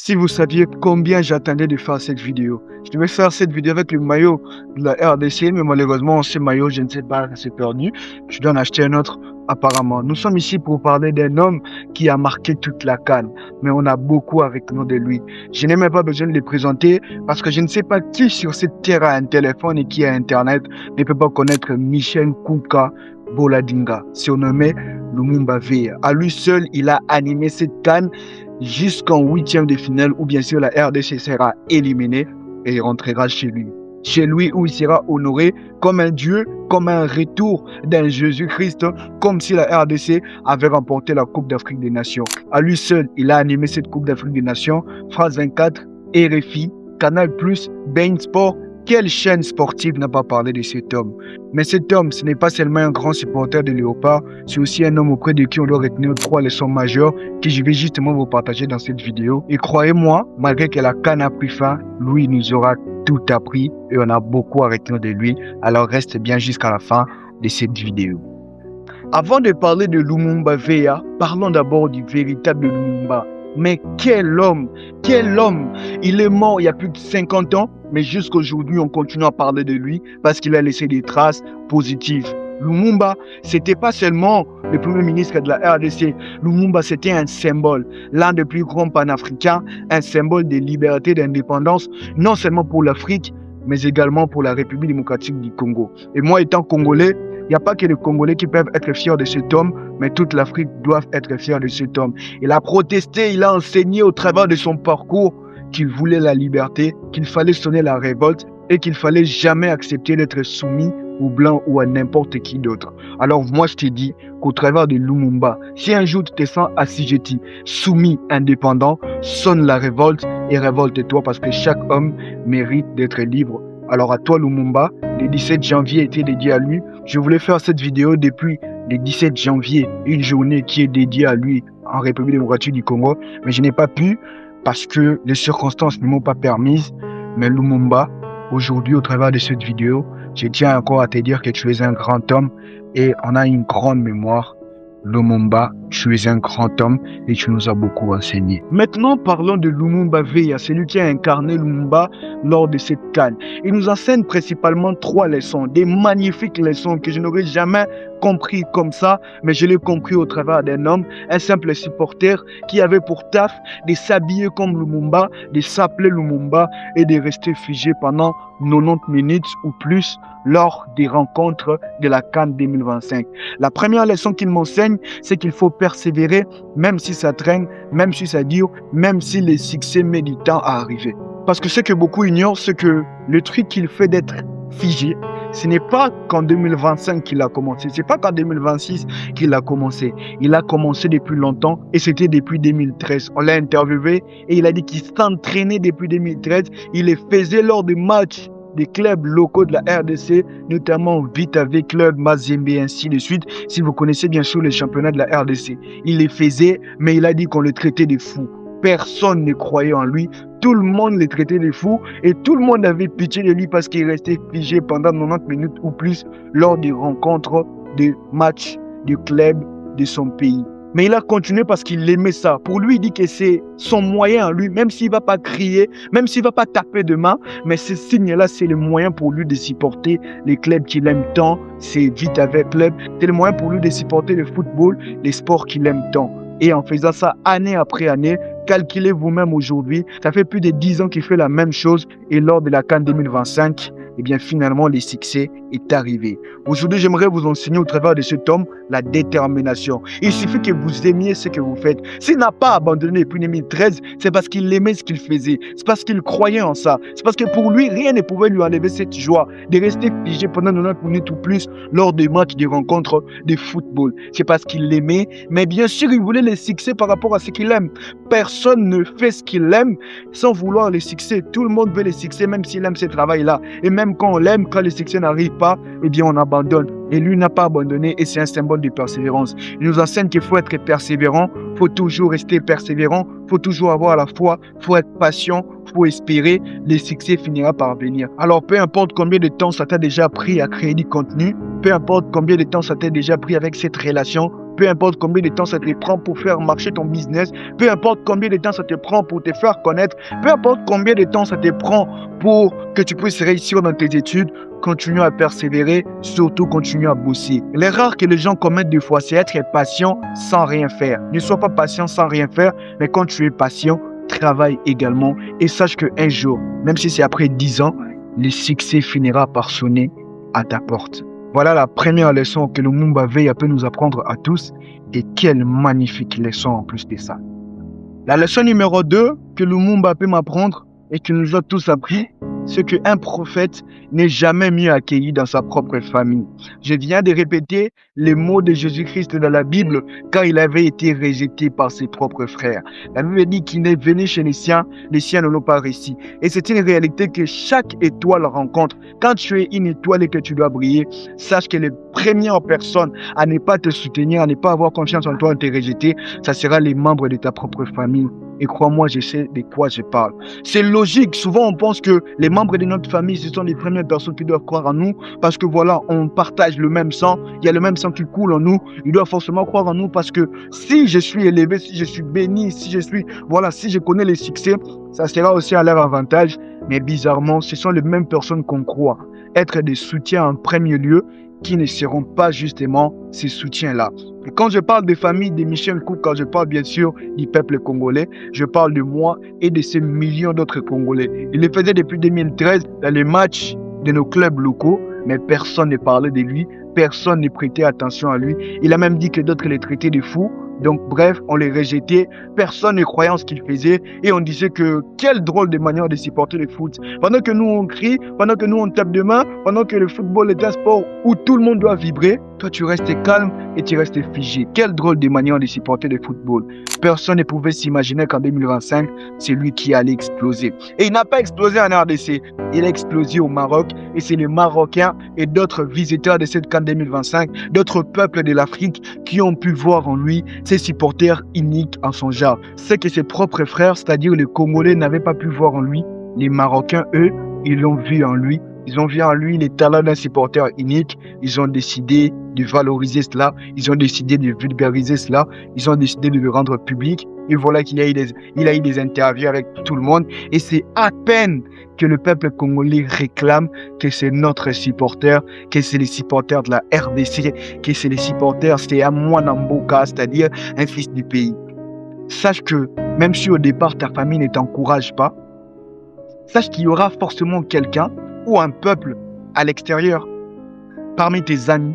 Si vous saviez combien j'attendais de faire cette vidéo. Je devais faire cette vidéo avec le maillot de la RDC, mais malheureusement, ce maillot, je ne sais pas, c'est perdu. Je dois en acheter un autre, apparemment. Nous sommes ici pour parler d'un homme qui a marqué toute la CAN, mais on a beaucoup avec nous de lui. Je n'ai même pas besoin de le présenter parce que je ne sais pas qui sur cette terre a un téléphone et qui a Internet ne peut pas connaître Michel Kuka Boladinga, surnommé Lumumba Veya. À lui seul, il a animé cette CAN jusqu'en huitième de finale où bien sûr la RDC sera éliminée et il rentrera chez lui. Chez lui où il sera honoré comme un dieu, comme un retour d'un Jésus-Christ, comme si la RDC avait remporté la Coupe d'Afrique des Nations. À lui seul, il a animé cette Coupe d'Afrique des Nations. France 24, RFI, Canal+, Bein Sport. Quelle chaîne sportive n'a pas parlé de cet homme? Mais cet homme, ce n'est pas seulement un grand supporter de Léopard, c'est aussi un homme auprès de qui on doit retenir 3 leçons majeures que je vais justement vous partager dans cette vidéo. Et croyez-moi, malgré que la CAN a pris fin, lui il nous aura tout appris et on a beaucoup à retenir de lui. Alors reste bien jusqu'à la fin de cette vidéo. Avant de parler de Lumumba Veya, parlons d'abord du véritable Lumumba. Mais quel homme! Quel homme! Il est mort il y a plus de 50 ans, mais jusqu'aujourd'hui, on continue à parler de lui parce qu'il a laissé des traces positives. Lumumba, c'était pas seulement le premier ministre de la RDC. Lumumba, c'était un symbole, l'un des plus grands panafricains, un symbole de liberté, d'indépendance, non seulement pour l'Afrique, mais également pour la République démocratique du Congo. Et moi, étant congolais, il n'y a pas que les Congolais qui peuvent être fiers de cet homme, mais toute l'Afrique doit être fière de cet homme. Il a protesté, il a enseigné au travers de son parcours qu'il voulait la liberté, qu'il fallait sonner la révolte et qu'il fallait jamais accepter d'être soumis aux Blancs ou à n'importe qui d'autre. Alors moi je te dis qu'au travers de Lumumba, si un jour tu te sens assujetti, soumis, indépendant, sonne la révolte et révolte-toi parce que chaque homme mérite d'être libre. Alors à toi Lumumba, le 17 janvier était dédié à lui. Je voulais faire cette vidéo depuis le 17 janvier, une journée qui est dédiée à lui en République démocratique du Congo, mais je n'ai pas pu parce que les circonstances ne m'ont pas permis. Mais Lumumba, aujourd'hui au travers de cette vidéo, je tiens encore à te dire que tu es un grand homme et on a une grande mémoire. Lumumba, tu es un grand homme et tu nous as beaucoup enseigné. Maintenant, parlons de Lumumba Veya, celui qui a incarné Lumumba lors de cette CAN. Il nous enseigne principalement 3 leçons, des magnifiques leçons que je n'aurais jamais compris comme ça, mais je l'ai compris au travers d'un homme, un simple supporter qui avait pour taf de s'habiller comme Lumumba, de s'appeler Lumumba et de rester figé pendant 90 minutes ou plus lors des rencontres de la CAN 2025. La première leçon qu'il m'enseigne, c'est qu'il faut persévérer, même si ça traîne, même si ça dure, même si le succès met du temps à arriver. Parce que ce que beaucoup ignorent, c'est que le truc qu'il fait d'être figé, ce n'est pas qu'en 2025 qu'il a commencé, c'est pas qu'en 2026 qu'il a commencé. Il a commencé depuis longtemps et c'était depuis 2013. On l'a interviewé et il a dit qu'il s'entraînait depuis 2013. Il les faisait lors des matchs des clubs locaux de la RDC, notamment Vitavé Club, Mazembe et ainsi de suite. Si vous connaissez bien sûr les championnats de la RDC, il les faisait, mais il a dit qu'on le traitait de fou. Personne ne croyait en lui. Tout le monde le traitait de fou et tout le monde avait pitié de lui parce qu'il restait figé pendant 90 minutes ou plus lors des rencontres, des matchs, du club de son pays. Mais il a continué parce qu'il aimait ça. Pour lui, il dit que c'est son moyen à lui, même s'il ne va pas crier, même s'il ne va pas taper de main, mais ce signe-là, c'est le moyen pour lui de supporter les clubs qu'il aime tant. C'est Vitavé Club. C'est le moyen pour lui de supporter le football, les sports qu'il aime tant. Et en faisant ça année après année, calculez vous-même aujourd'hui, ça fait plus de 10 ans qu'il fait la même chose. Et lors de la CAN 2025, eh bien finalement, le succès est arrivé. Aujourd'hui, j'aimerais vous enseigner au travers de cet homme la détermination. Il suffit que vous aimiez ce que vous faites. S'il n'a pas abandonné depuis 2013, c'est parce qu'il aimait ce qu'il faisait. C'est parce qu'il croyait en ça. C'est parce que pour lui, rien ne pouvait lui enlever cette joie de rester figé pendant 90 minutes ou plus lors des matchs, des rencontres de football. C'est parce qu'il l'aimait, mais bien sûr, il voulait le succès par rapport à ce qu'il aime. Personne ne fait ce qu'il aime sans vouloir le succès. Tout le monde veut le succès, même s'il aime ce travail-là. Et même quand on l'aime, quand le succès n'arrive pas, eh bien on abandonne. Et lui n'a pas abandonné et c'est un symbole de persévérance. Il nous enseigne qu'il faut être persévérant, il faut toujours rester persévérant, il faut toujours avoir la foi, il faut être patient, il faut espérer, le succès finira par venir. Alors peu importe combien de temps ça t'a déjà pris à créer du contenu, peu importe combien de temps ça t'a déjà pris avec cette relation, peu importe combien de temps ça te prend pour faire marcher ton business, peu importe combien de temps ça te prend pour te faire connaître, peu importe combien de temps ça te prend pour que tu puisses réussir dans tes études, continue à persévérer, surtout continue à bosser. L'erreur que les gens commettent des fois, c'est être patient sans rien faire. Ne sois pas patient sans rien faire, mais quand tu es patient, travaille également et sache qu'un jour, même si c'est après 10 ans, le succès finira par sonner à ta porte. Voilà la première leçon que Lumumba Veya peut nous apprendre à tous et quelle magnifique leçon en plus de ça. La leçon numéro 2 que Lumumba peut m'apprendre et qu'il nous a tous appris, c'est qu'un prophète n'est jamais mieux accueilli dans sa propre famille. Je viens de répéter les mots de Jésus-Christ dans la Bible quand il avait été rejeté par ses propres frères. La Bible dit qu'il est venu chez les siens ne l'ont pas réussi. Et c'est une réalité que chaque étoile rencontre. Quand tu es une étoile et que tu dois briller, sache que les premières personnes à ne pas te soutenir, à ne pas avoir confiance en toi, à te rejeter, ça sera les membres de ta propre famille. Et crois-moi, je sais de quoi je parle. C'est logique. Souvent, on pense que les membres de notre famille, ce sont les premières personnes qui doivent croire en nous parce que voilà, on partage le même sang. Il y a le même sang qui coule en nous. Ils doivent forcément croire en nous parce que si je suis élevé, si je suis béni, si je connais les succès, ça sera aussi à leur avantage. Mais bizarrement, ce sont les mêmes personnes qu'on croit être des soutiens en premier lieu qui ne seront pas justement ces soutiens-là. Et quand je parle des familles de Michel Cook, quand je parle bien sûr du peuple congolais, je parle de moi et de ces millions d'autres Congolais. Il le faisait depuis 2013 dans les matchs de nos clubs locaux, mais personne ne parlait de lui, personne ne prêtait attention à lui. Il a même dit que d'autres les traitaient de fous. Donc bref, on les rejetait, personne ne croyait en ce qu'il faisait et on disait que quelle drôle de manière de supporter le foot. Pendant que nous on crie, pendant que nous on tape de main, pendant que le football est un sport où tout le monde doit vibrer, toi tu restes calme et tu restes figé. Quelle drôle de manière de supporter le football. Personne ne pouvait s'imaginer qu'en 2025, c'est lui qui allait exploser. Et il n'a pas explosé en RDC, il a explosé au Maroc et c'est les Marocains et d'autres visiteurs de cette CAN 2025, d'autres peuples de l'Afrique qui ont pu voir en lui ses supporters uniques en son genre. C'est que ses propres frères, c'est-à-dire les Congolais, n'avaient pas pu voir en lui. Les Marocains, eux, ils l'ont vu en lui. Ils ont vu en lui les talents d'un supporter unique. Ils ont décidé de valoriser cela. Ils ont décidé de vulgariser cela. Ils ont décidé de le rendre public. Et voilà qu'il a eu des interviews avec tout le monde. Et c'est à peine que le peuple congolais réclame que c'est notre supporter, que c'est les supporters de la RDC, que c'est les supporters, c'est à Mwanamboka, c'est-à-dire un fils du pays. Sache que même si au départ ta famille ne t'encourage pas, sache qu'il y aura forcément quelqu'un ou un peuple à l'extérieur, parmi tes amis,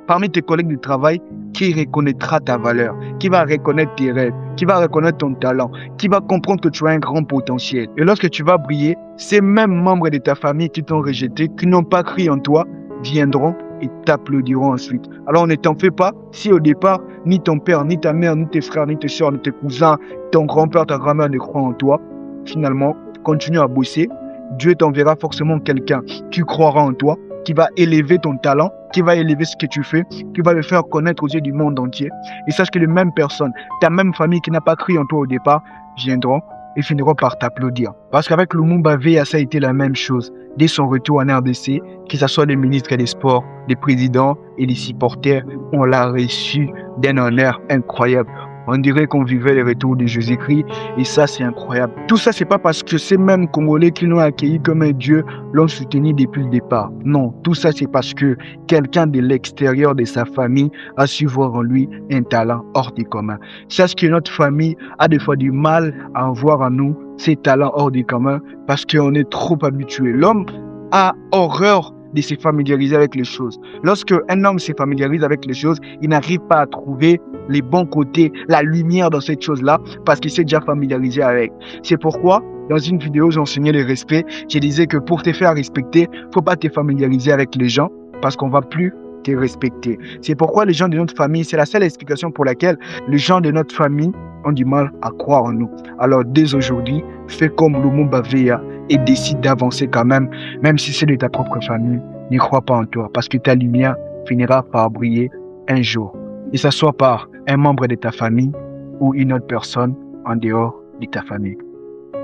parmi tes collègues de travail, qui reconnaîtra ta valeur, qui va reconnaître tes rêves, qui va reconnaître ton talent, qui va comprendre que tu as un grand potentiel. Et lorsque tu vas briller, ces mêmes membres de ta famille qui t'ont rejeté, qui n'ont pas cru en toi, viendront et t'applaudiront ensuite. Alors ne t'en fais pas si au départ, ni ton père, ni ta mère, ni tes frères, ni tes soeurs, ni tes cousins, ton grand-père, ta grand-mère ne croient en toi. Finalement, continue à bosser. Dieu t'enverra forcément quelqu'un qui croira en toi, qui va élever ton talent, qui va élever ce que tu fais, qui va le faire connaître aux yeux du monde entier. Et sache que les mêmes personnes, ta même famille qui n'a pas cru en toi au départ, viendront et finiront par t'applaudir. Parce qu'avec Lumumba Veya, ça a été la même chose. Dès son retour en RDC, que ce soit les ministres des Sports, les présidents et les supporters, on l'a reçu d'un honneur incroyable. On dirait qu'on vivait le retour de Jésus-Christ et ça c'est incroyable. Tout ça c'est pas parce que ces mêmes Congolais qui l'ont accueilli comme un Dieu l'ont soutenu depuis le départ. Non, tout ça c'est parce que quelqu'un de l'extérieur de sa famille a su voir en lui un talent hors du commun. Sache que notre famille a des fois du mal à en voir en nous ces talents hors du commun parce qu'on est trop habitué. L'homme a horreur de se familiariser avec les choses. Lorsque un homme se familiarise avec les choses, il n'arrive pas à trouver les bons côtés, la lumière dans cette chose-là, parce qu'il s'est déjà familiarisé avec. C'est pourquoi, dans une vidéo, j'enseignais le respect. Je disais que pour te faire respecter, faut pas te familiariser avec les gens, parce qu'on va plus te respecter. C'est pourquoi les gens de notre famille, c'est la seule explication pour laquelle les gens de notre famille ont du mal à croire en nous. Alors, dès aujourd'hui, fais comme Lumumba Veya et décide d'avancer quand même si c'est de ta propre famille. Ne crois pas en toi, parce que ta lumière finira par briller un jour. Et ça soit par un membre de ta famille ou une autre personne en dehors de ta famille.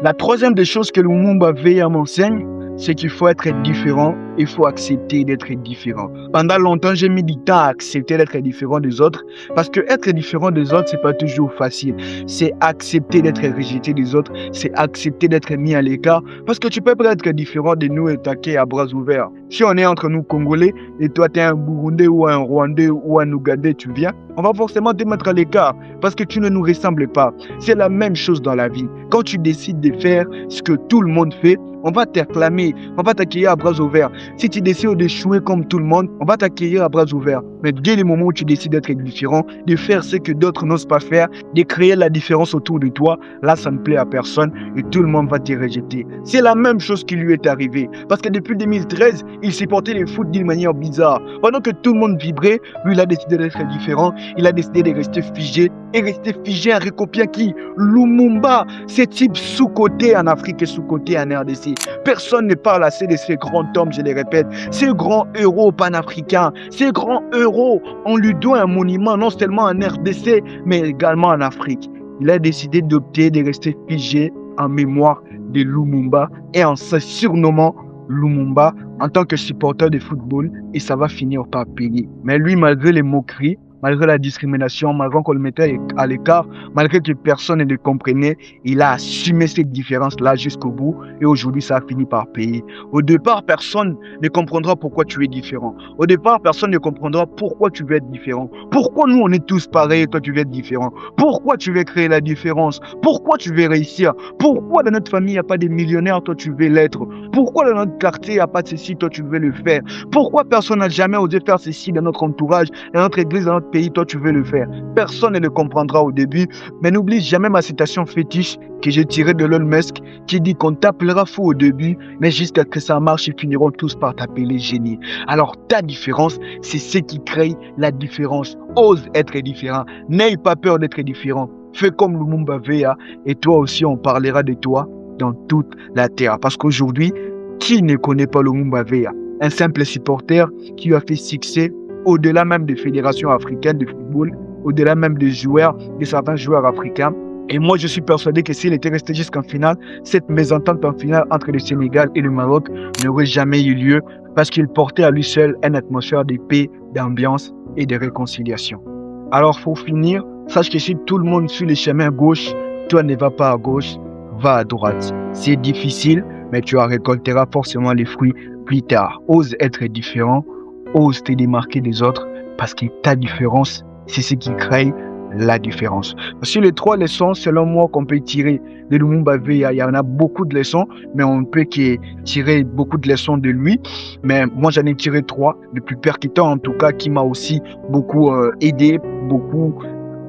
La troisième des choses que Lumumba Veya m'enseigne, c'est qu'il faut être différent il faut accepter d'être différent. Pendant longtemps, j'ai mis du temps à accepter d'être différent des autres parce que être différent des autres, c'est pas toujours facile. C'est accepter d'être rejeté des autres, c'est accepter d'être mis à l'écart parce que tu peux pas être différent de nous et t'accueillir à bras ouverts. Si on est entre nous Congolais et toi tu es un Burundais ou un Rwandais ou un Ougandais, tu viens, on va forcément te mettre à l'écart parce que tu ne nous ressembles pas. C'est la même chose dans la vie. Quand tu décides de faire ce que tout le monde fait, on va t'acclamer, on va t'accueillir à bras ouverts. Si tu décides d'échouer comme tout le monde, on va t'accueillir à bras ouverts. Mais dès le moment où tu décides d'être différent, de faire ce que d'autres n'osent pas faire, de créer la différence autour de toi, là ça ne plaît à personne et tout le monde va te rejeter. C'est la même chose qui lui est arrivé. Parce que depuis 2013, il supportait le foot d'une manière bizarre. Pendant que tout le monde vibrait, lui il a décidé d'être différent, il a décidé de rester figé. Et rester figé en recopiant qui? Lumumba, ce type sous-coté en Afrique et sous-coté en RDC. Personne ne parle assez de ce grand homme, je le répète. Ce grand héros panafricain, ce grand héros, on lui doit un monument non seulement en RDC, mais également en Afrique. Il a décidé d'opter de rester figé en mémoire de Lumumba et en se surnommant Lumumba en tant que supporter de football et ça va finir par payer. Mais lui, malgré les moqueries, malgré la discrimination, malgré qu'on le mettait à l'écart, malgré que personne ne le comprenait, il a assumé cette différence-là jusqu'au bout et aujourd'hui, ça a fini par payer. Au départ, personne ne comprendra pourquoi tu es différent. Au départ, personne ne comprendra pourquoi tu veux être différent. Pourquoi nous, on est tous pareils et toi, tu veux être différent. Pourquoi tu veux créer la différence. Pourquoi tu veux réussir. Pourquoi dans notre famille, il n'y a pas de millionnaires, toi, tu veux l'être. Pourquoi dans notre quartier, il n'y a pas de ceci, toi, tu veux le faire. Pourquoi personne n'a jamais osé faire ceci dans notre entourage, dans notre église, dans notre pays, toi tu veux le faire. Personne ne le comprendra au début, mais n'oublie jamais ma citation fétiche que j'ai tirée de Elon Musk qui dit qu'on t'appellera fou au début, mais jusqu'à ce que ça marche, ils finiront tous par t'appeler génie. Alors ta différence, c'est ce qui crée la différence. Ose être différent, n'aie pas peur d'être différent. Fais comme Lumumba Veya et toi aussi on parlera de toi dans toute la terre. Parce qu'aujourd'hui, qui ne connaît pas Lumumba Veya? Un simple supporter qui a fait succès au-delà même des fédérations africaines de football, au-delà même des joueurs, de certains joueurs africains. Et moi, je suis persuadé que s'il était resté jusqu'en finale, cette mésentente en finale entre le Sénégal et le Maroc n'aurait jamais eu lieu parce qu'il portait à lui seul une atmosphère de paix, d'ambiance et de réconciliation. Alors, pour finir, sache que si tout le monde suit le chemin gauche, toi ne vas pas à gauche, va à droite. C'est difficile, mais tu en récolteras forcément les fruits plus tard. Ose être différent. Ose te démarquer des autres parce que ta différence, c'est ce qui crée la différence. Sur les 3 leçons, selon moi, qu'on peut tirer de Lumumba Veya, il y en a beaucoup de leçons, mais on peut tirer beaucoup de leçons de lui. Mais moi, j'en ai tiré 3, le plus percutant en tout cas, qui m'a aussi beaucoup aidé, beaucoup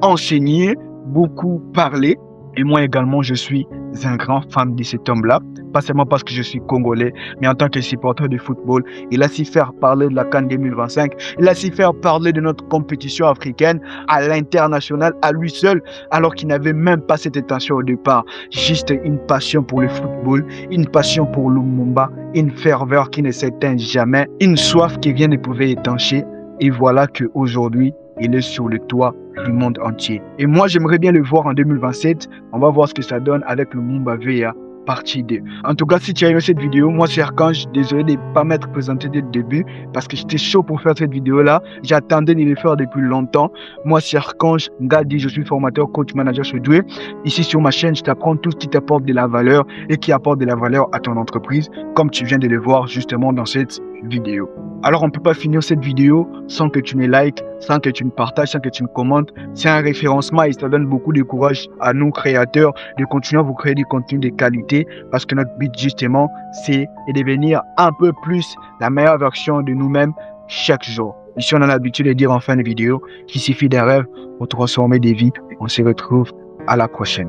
enseigné, beaucoup parlé. Et moi également, je suis un grand fan de cet homme-là. Pas seulement parce que je suis congolais, mais en tant que supporter de football. Il a su faire parler de la CAN 2025. Il a su faire parler de notre compétition africaine à l'international, à lui seul, alors qu'il n'avait même pas cette intention au départ. Juste une passion pour le football, une passion pour Lumumba, une ferveur qui ne s'éteint jamais, une soif que rien ne pouvait étancher. Et voilà qu'aujourd'hui, il est sur le toit du monde entier. Et moi, j'aimerais bien le voir en 2027. On va voir ce que ça donne avec le Lumumba Veya partie 2. En tout cas, si tu as aimé cette vidéo, moi c'est Archange, désolé de ne pas m'être présenté dès le début parce que j'étais chaud pour faire cette vidéo-là. J'attendais de le faire depuis longtemps. Moi c'est Archange Ngadi, je suis formateur, coach, manager chez Doué. Ici sur ma chaîne, je t'apprends tout ce qui t'apporte de la valeur et qui apporte de la valeur à ton entreprise, comme tu viens de le voir justement dans cette vidéo. Alors on ne peut pas finir cette vidéo sans que tu me likes, sans que tu me partages, sans que tu me commentes. C'est un référencement et ça donne beaucoup de courage à nous créateurs de continuer à vous créer du contenu de qualité parce que notre but justement c'est de devenir un peu plus la meilleure version de nous-mêmes chaque jour. Ici on a l'habitude de dire en fin de vidéo qu'il suffit d'un rêve pour transformer des vies. On se retrouve à la prochaine.